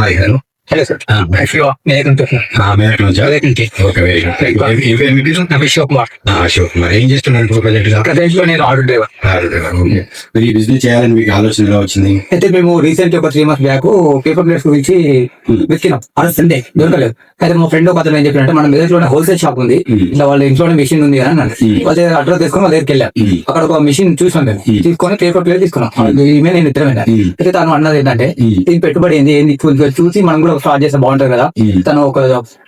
Hi hello hello sir. మేరకు నుంచా? Okay, very good. ఏం పేరు మీ పేరు? అశోక్ కుమార్. అశోక్ కుమార్. ఏం చేస్తున్నారు ఇప్పుడు ప్రజెంట్ గా? ప్రజెంట్ లో నేను ఆటో డ్రైవర్. ఓకే. మరి ఈ బిజినెస్ చేయాలని మీకు ఆలోచన ఎలా వచ్చింది? అయితే మేము రీసెంట్ ఒక 3 months బ్యాక్ పేపర్ ప్లేట్స్ గురించి వెతికినాం. ఆ సండే దొరకలేదు. అయితే మా ఫ్రెండ్ ఒక అతను ఏం చెప్పినట్టే మన మెదక్లోనే హోల్సేల్ షాప్ ఉంది, ఇట్లా వాళ్ళ ఇంట్లోనే మిషన్ ఉంది అని అన్నాడు. వాళ్ళ అడ్రస్ తీసుకొని వాళ్ళ దగ్గరికి వెళ్ళాం. అక్కడ ఒక మిషన్ చూసాం, మేము తీసుకొని పేపర్ ప్లేట్ తీసుకున్నాం. ఈమె నేను ఇద్దరమైనా. అయితే తను అన్నది ఏంటంటే దీని పెట్టుబడి ఏంది చూసి మనం కూడా స్టార్ట్ చేస్తే బాగుంటది కదా. తను ఒక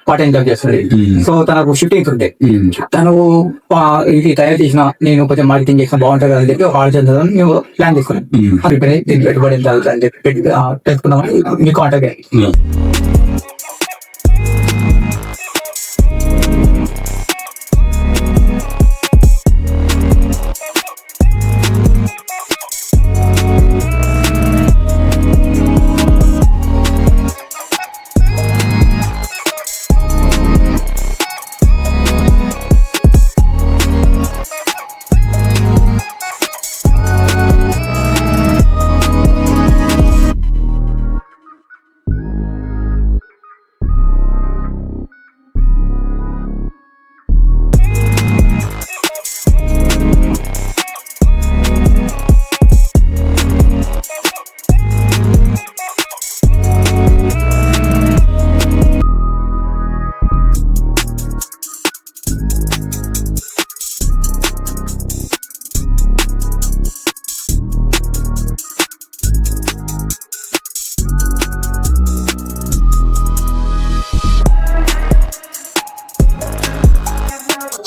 పార్ట్ టైం జాబ్ చేస్తుంది. సో తనకు షిఫ్టింగ్స్ ఉంటాయి. తను ఇది తయారు చేసిన నేను కొంచెం మార్కెటింగ్ చేసిన బాగుంటుంది అని చెప్పి ఒక ఆలోచన మేము ప్లాన్ తీసుకున్నాం. ప్రిపేర్ అయ్యి దీనికి పెట్టుబడి ఎంత అవుతుంది అని చెప్పి తెలుసుకున్నామని మీకు కాంటాక్ట్ అయ్యి.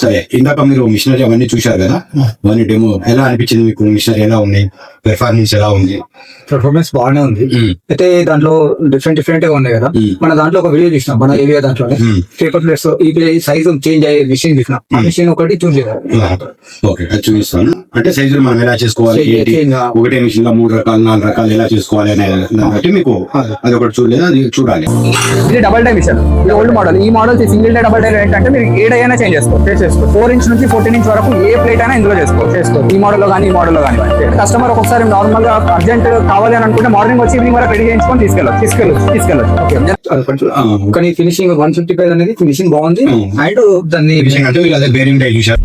సరే, ఇందాక మీరు మిషనరీ అవన్నీ చూశారు కదా, అవన్నీ డెమో ఎలా అనిపించింది మీకు? మిషనరీ ఎలా ఉన్నాయి, పెర్ఫార్మెన్స్ ఎలా ఉంది? పర్ఫార్మెన్స్ బాగానే ఉంది. అయితే దాంట్లో డిఫరెంట్ గా ఉన్నాయి కదా. మన దాంట్లో ఒక వీడియో చూసినాం, మన ఏరియా దాంట్లో పేపర్ ప్లేట్స్ ఈ సైజు చేంజ్ అయ్యే మిషన్ చూసినాం. ఆ మిషన్ ఒకటి చూస్ చేయాలి. ఓకే, అది చూపిస్తాను. అంటే సైజులు మనం ఎలా చేసుకోవాలి, ఒకటే మిషన్ లో 3 రకాలు 4 రకాలు ఎలా చేసుకోవాలి అనే దాన్ని బట్టి మీకు అది ఒకటి చూడలేదు, అది చూడాలి. ఇది డబల్ డై మిషన్, ఇది ఓల్డ్ మోడల్. ఈ model single die double die ఏంటంటే మీరు ఏ డై అయినా చేంజ్ చేసుకోవచ్చు. 4 inch నుంచి 14 inch వరకు ఏ ప్లేట్ అయినా ఇందులో చేసుకోవచ్చు. ఈ మోడల్ లో కానీ ఈ మోడల్ లో కానీ కస్టమర్ ఒక్కొక్కసారి నార్మల్ గా అర్జెంట్ కావాలి అని అనుకుంటే మార్నింగ్ వచ్చి ఈవినింగ్ వరకు రెడీ చేయించుకొని తీసుకెళ్ళచ్చు. కానీ ఫినిషింగ్ 155 అనేది ఫినిషింగ్ బాగుంది. అండ్ దాన్ని అంటే వీళ్ళు అదే బేరింగ్ డై చూసారు.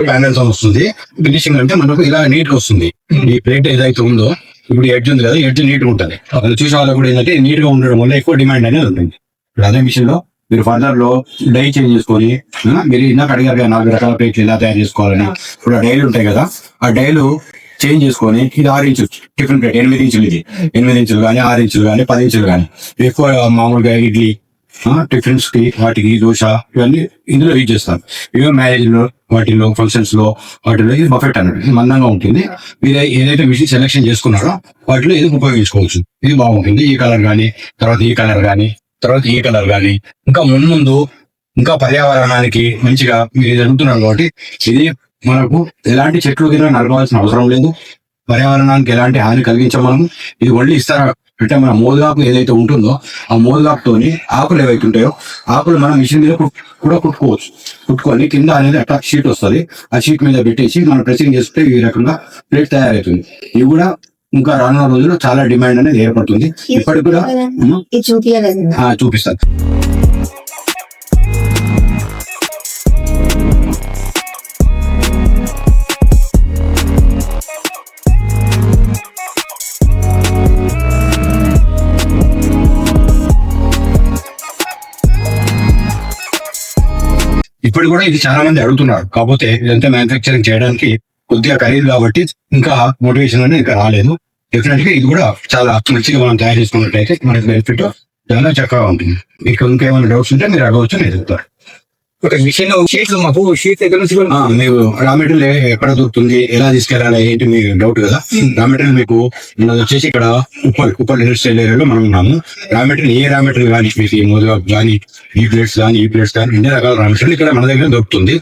ప్యానెల్స్ వస్తుంది. ఫినిషింగ్ అంటే మనకు ఇలా నీట్ గా వస్తుంది. ఈ ప్లేట్ ఏదైతే ఉందో ఇప్పుడు ఎడ్జ్ ఉంది కదా, ఎడ్జ్ నీట్ గా ఉంటుంది. అది చూసే వాళ్ళకి కూడా ఏంటంటే నీట్ గా ఉండడం వల్ల ఎక్కువ డిమాండ్ అనేది ఉంటుంది. ఇప్పుడు అదే మిషన్ లో మీరు ఫర్దర్ లో డై చేంజ్ చేసుకొని, మీరు ఇందాక అడిగారు కదా 4 రకాల ప్లేట్లు ఎలా తయారు చేసుకోవాలని. ఇప్పుడు ఆ డైలు ఉంటాయి కదా, ఆ డైలు చేంజ్ చేసుకొని ఇది 6 inches టిఫిన్ ప్లేట్, 8 inches ఇది 8 inches కానీ 6 inches కానీ 10 inches కానీ ఎక్కువ మామూలుగా ఇడ్లీ టిఫిన్స్ కి వాటికి దోశ ఇవన్నీ ఇందులో యూజ్ చేస్తాం. ఇవే మ్యారేజ్ లో వాటిలో ఫంక్షన్స్ లో వాటిలో ఇది బఫెట్ అన్నట్టు మందంగా ఉంటుంది. మీరు ఏదైతే మిషన్ సెలెక్షన్ చేసుకున్నారో వాటిలో ఇది ఉపయోగించుకోవచ్చు. ఇది బాగుంటుంది. ఈ కలర్ కానీ తర్వాత ఈ కలర్ కానీ తర్వాత ఈ కలర్ కానీ ఇంకా ముందు ఇంకా పర్యావరణానికి మంచిగా మీరు ఇది అడుగుతున్నారు కాబట్టి ఇది మనకు ఎలాంటి చెట్లు కింద నడవాల్సిన అవసరం లేదు. పర్యావరణానికి ఎలాంటి హాని కలిగించమనము. ఇది ఓన్లీ ఇస్తారా అంటే మన మోదుగాకు ఏదైతే ఉంటుందో ఆ మోదుగాకుతోని ఆకులు ఏవైతే ఉంటాయో ఆకులు మనం మిషన్ మీద కూడా కుట్టుకోవచ్చు. కుట్టుకొని కింద అనేది అట్లా షీట్ వస్తుంది. ఆ షీట్ మీద పెట్టేసి మనం ప్రెసింగ్ చేస్తే ఈ రకంగా ప్లేట్ తయారవుతుంది. ఇవి కూడా ఇంకా రానున్న రోజుల్లో చాలా డిమాండ్ అనేది ఏర్పడుతుంది. ఇప్పటికి కూడా చూపిస్తాను. ఇప్పుడు కూడా ఇది చాలా మంది అడుగుతున్నారు. కాకపోతే ఇదంతా మ్యానుఫ్యాక్చరింగ్ చేయడానికి కొద్దిగా ఖరీదు కాబట్టి ఇంకా మోటివేషన్ అనేది ఇంకా రాలేదు. డెఫినెట్ గా ఇది కూడా చాలా మంచిగా మనం తయారు చేసుకున్నట్లయితే మనకి బెనిఫిట్ చాలా చక్కగా ఉంటుంది. మీకు ఇంకేమైనా డౌట్స్ ఉంటే మీరు అడగవచ్చు, నేను చెప్తాను. ఒక మిషన్ షీట్స్ మాకు షీట్ దగ్గర నుంచి మీకు రా మెటీరియల్ ఎక్కడ దొరుకుతుంది, ఎలా తీసుకెళ్ళాలి ఏంటి మీ డౌట్ కదా. రా మెటీరియల్ మీకు వచ్చేసి ఇక్కడ ఉప్పల్ ఇండస్ట్రియల్ ఏరియాలో మనం ఉన్నాము. రా మెటీరియల్ ఏ రా మెటీరియల్ కానీ మీకు మొదలుగా కానీ ఈ ప్లేట్స్ కానీ ఇన్ని రకాల రా మెటీరియల్ ఇక్కడ మన దగ్గర దొరుకుతుంది.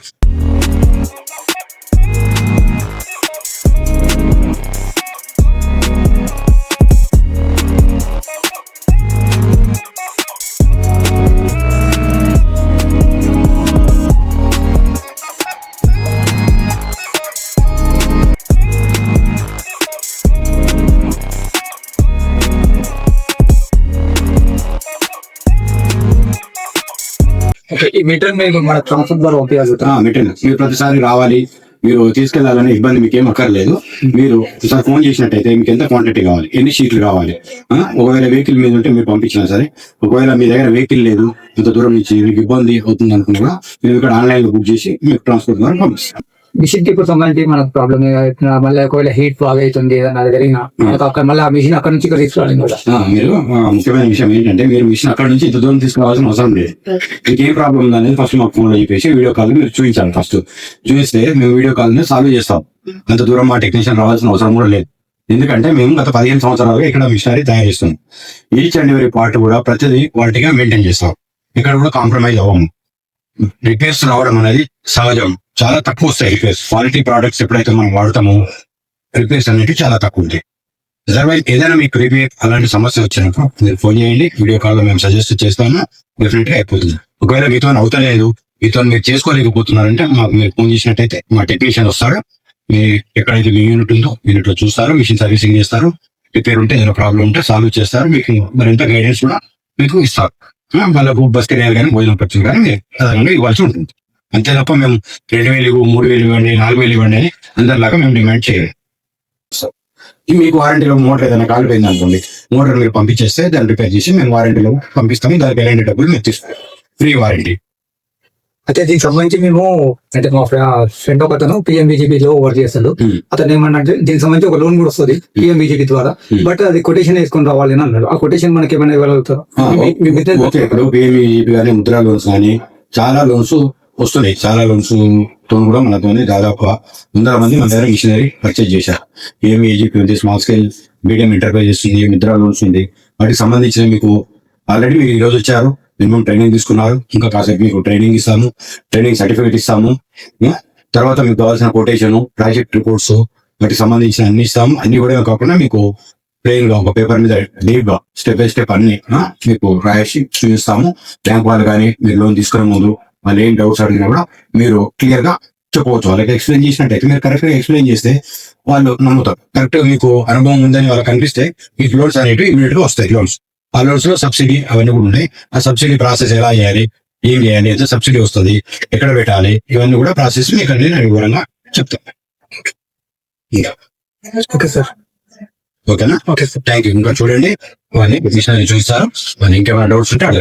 ఈ మీటర్ మీరు మన ట్రాన్స్ఫర్ ద్వారా ఉపయోగిస్తాం. మెటీరియల్ మీరు ప్రతిసారి రావాలి, మీరు తీసుకెళ్లాలనే ఇబ్బంది మీకు ఏం అక్కర్లేదు. మీరు ఒకసారి ఫోన్ చేసినట్టయితే మీకు ఎంత క్వాంటిటీ కావాలి, ఎన్ని షీట్లు కావాలి, ఒకవేళ వెహికల్ మీద ఉంటే మీరు పంపించినా సరే, ఒకవేళ మీ దగ్గర వెహికల్ లేదు, ఇంత దూరం నుంచి మీకు ఇబ్బంది అవుతుంది అనుకున్నా కూడా మీరు ఇక్కడ ఆన్లైన్ లో బుక్ చేసి మీకు ట్రాన్స్పోర్ట్ ద్వారా పంపిస్తాం. మిషన్ కి ఇప్పుడు సంబంధించి మనకు ప్రాబ్లమ్ మళ్ళీ ఒకవేళ హీట్ బాగా అవుతుంది ఏదన్నా జరిగినా మనకు అక్కడ మళ్ళీ ఆ మిషన్ అక్కడ నుంచి ఇక్కడ తీసుకురావాలి కూడా. మీరు ముఖ్యమైన విషయం ఏంటంటే మీరు మిషన్ అక్కడ నుంచి ఇంత దూరం తీసుకురావాల్సిన అవసరం లేదు. మీకు ఏం ప్రాబ్లం ఉందనేది ఫస్ట్ మాకు ఫోన్ లో చెప్పేసి వీడియో కాల్ మీరు చూపించాలి. ఫస్ట్ చూపిస్తే మేము వీడియో కాల్ ని సాల్వ్ చేస్తాం. అంత దూరం మా టెక్నీషియన్ రావాల్సిన అవసరం కూడా లేదు. ఎందుకంటే మేము గత 15 సంవత్సరాలుగా ఇక్కడ మిషనరీ తయారు చేస్తున్నాం. ఈచ్ అండ్ ఎవరీ పార్ట్ కూడా ప్రతిదీ క్వాలిటీగా మెయింటైన్ చేస్తాం. ఇక్కడ కూడా కాంప్రమైజ్ అవ్వము. రిపేర్స్ రావడం అనేది సహజం, చాలా తక్కువ వస్తాయి రిపేర్స్. క్వాలిటీ ప్రోడక్ట్స్ ఎప్పుడైతే మనం వాడతామో రిపేర్స్ అనేవి చాలా తక్కువ ఉంటాయి. అదర్వైజ్ ఏదైనా మీకు రిపేర్ అలాంటి సమస్య వచ్చినప్పుడు మీరు ఫోన్ చేయండి, వీడియో కాల్ లో మేము సజెస్ట్ చేస్తాము, డెఫినెట్ గా అయిపోతుంది. ఒకవేళ మీతో అవుతలేదు, మీతో మీరు చేసుకోలేకపోతున్నారంటే మాకు మీరు ఫోన్ చేసినట్టయితే మా టెక్నీషియన్ వస్తాడు. మీ ఎక్కడైతే మీ యూనిట్ ఉందో యూనిట్ లో చూస్తారు, మిషన్ సర్వీసింగ్ చేస్తారు, రిపేర్ ఉంటే ఏదైనా ప్రాబ్లం ఉంటే సాల్వ్ చేస్తారు. మీకు మరింత గైడెన్స్ కూడా మీకు ఇస్తారు. వాళ్ళకు బస్ కిరాయిలు కానీ భోజనం ఖర్చులు కానీ అదనంగా ఇవ్వాల్సి ఉంటుంది. అంతే తప్ప మేము 2,000 ఇవ్వు, 3,000 ఇవ్వండి, 4,000 ఇవ్వండి అని అందరిలాగా మేము డిమాండ్ చేయాలి. మీకు వారంటీలో మోటార్ ఏదైనా కాలిపోయింది అనుకోండి, మోటార్ మీరు పంపించేస్తే దాన్ని రిపేర్ చేసి మేము వారంటీలో పంపిస్తాము. దానికి ఎలాంటి డబ్బులు మీరు తీసుకుంటాం, ఫ్రీ వారంటీ. అయితే దీనికి సంబంధించి మేము అంటే మా ఫ్రెండ్ ఒకతను PMBGP లో వర్క్ చేస్తాడు. అతను ఏమన్నంటే దీనికి సంబంధించి ఒక లోన్ కూడా వస్తుంది PMBGP ద్వారా, బట్ అది కొటేషన్ వేసుకొని రావాలి అని అన్నాడు. ఆ కొటేషన్ మనకి ఏమైనా ఇవ్వగలుగుతారు? ఇప్పుడు PMBGP కానీ ముద్రా లోన్స్ కానీ చాలా లోన్స్ వస్తున్నాయి. చాలా లోన్స్ తో కూడా మనతో దాదాపు 100 మంది మన దగ్గర మిషనరీ పర్చేజ్ చేశారు. PMBGP ఉంది, స్మాల్ స్కేల్ మీడియం ఎంటర్ప్రైజెస్ ఉంది, ముద్రా లోన్స్ ఉంది. వాటికి సంబంధించిన మీకు ఆల్రెడీ మీరు ఈ రోజు వచ్చారు, మినిమం ట్రైనింగ్ తీసుకున్నారు. ఇంకా కాసేపు మీకు ట్రైనింగ్ ఇస్తాము, ట్రైనింగ్ సర్టిఫికేట్ ఇస్తాము. తర్వాత మీకు కావాల్సిన కొటేషన్, ప్రాజెక్ట్ రిపోర్ట్స్, వాటికి సంబంధించిన అన్ని ఇస్తాము. అన్ని కూడా కాకుండా మీకు ప్లెయిన్ గా ఒక పేపర్ మీద డీప్ గా స్టెప్ బై స్టెప్ అన్ని మీకు రాసి చూపిస్తాము. బ్యాంక్ వాళ్ళు కానీ మీరు లోన్ తీసుకునే ముందు వాళ్ళు ఏం డౌట్స్ అడిగినా కూడా మీరు క్లియర్ గా చెప్పవచ్చు. వాళ్ళకి ఎక్స్ప్లెయిన్ చేసినట్టయితే మీరు కరెక్ట్ గా ఎక్స్ప్లెయిన్ చేస్తే వాళ్ళు నమ్ముతారు. కరెక్ట్ గా మీకు అనుభవం ఉందని వాళ్ళకి కనిపిస్తే మీకు లోన్స్ అనేవి ఇమీడియట్ గా వస్తాయి. లోన్స్ ఆ లోన్స్ లో సబ్సిడీ అవన్నీ కూడా ఉన్నాయి. ఆ సబ్సిడీ ప్రాసెస్ ఎలా చేయాలి, ఏం చేయాలి, ఎంత సబ్సిడీ వస్తుంది, ఎక్కడ పెట్టాలి, ఇవన్నీ కూడా ప్రాసెస్ మీకు అన్ని నేను వివరంగా చెప్తాను. Okay sir. ఓకేనా? Okay sir, thank you. ఇంకా చూడండి, వాళ్ళని మిషనరీ చూస్తారు. వాళ్ళు ఇంకేమైనా డౌట్స్ ఉంటే అడగండి.